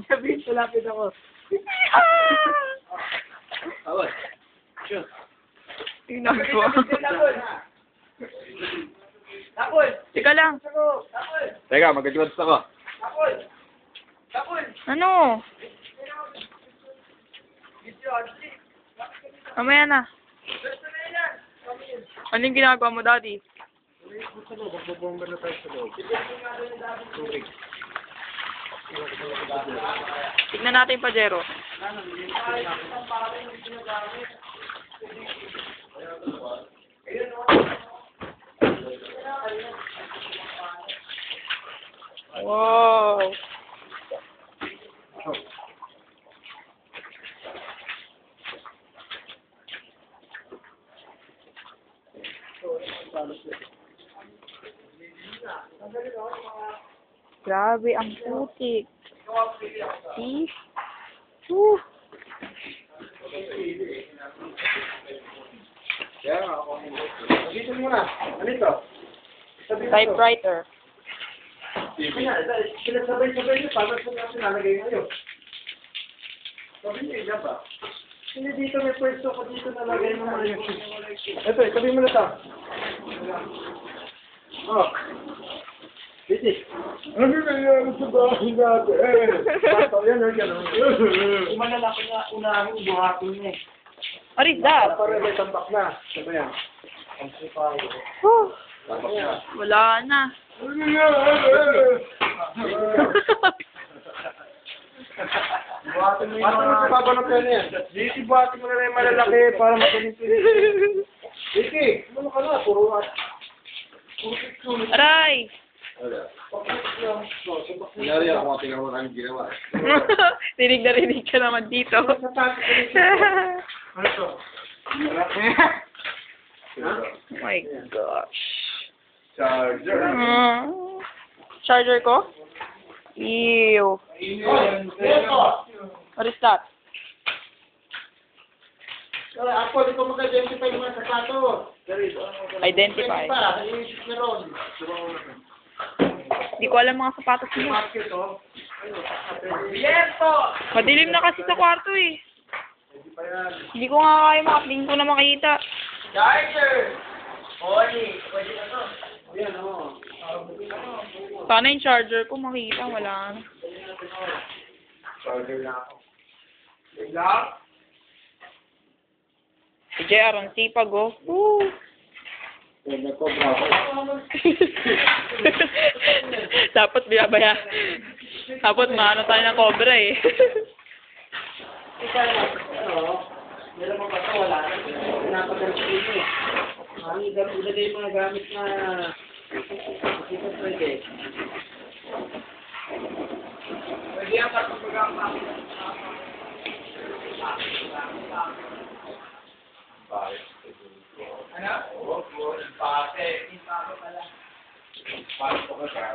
Sabihin, malapit ako. Awal. Sure. Tingnan ko. Tapol! Teka lang. Tapol! Teka, mag-advance ako. Tapol! Tapol! Ano? Mamaya na. Ano yung ginagawa mo, Daddy? Magbobomba na tayo sa loob. Tignan natin yung Pajero. Wow. Grabe, ang putik. See? Woo. Dito muna. Ano ito? Typewriter. Sinasabay-sabay niyo. Paano sa natin nalagay ngayon? Sabi niyo, ilan ba? Hindi dito may pwesto ko dito nalagay mo mga yung... Ito, sabi mo na ito. Oh. Bitis. Ano na yan sa bahay natin? Pato, yan o, yan o. Umalalaki na unahing buhatin niya eh. What is that? Para may tambak na. Sabi yan. Ang sipay. Whew. Wala na. Buhatin mo yung mga... Pato na pwede yan. Dito, buhatin mo na yung malalaki para makalimpitin. Diki, ano ka na? Puro at... Aray! Nangyari ako mga tingnan mo namin ginawa. Rinig na rinig ka naman dito. Ano to? Oh my gosh. Charger. Charger ko? Ew. What is that? Ako, di ko mag-identify yung mga sapato. Identify. Iisip na ron. Hindi ko alam mga sapatos mo. Market, oh. Madilim na kasi sa kwarto eh. Hindi ko nga kaya makatingin ko na makita. Charger! Oli, pwede na to. Ayan, oh. Sana yung charger ko makita. Wala na. Charger na ako. Bigla? Si JR, ang sipag oh. Woo! Pwede ko, bravo. Dapat binabaya. Dapat maano tayo ng cobra eh. Ika na, ano, meron mo ba ito? Wala na. Pinapagamit dito eh. Ang ilagay mga gamit na dito pwede. Pwede yan kapag mag-apak. Ano? Pate. Pate pala. Pate ko ka.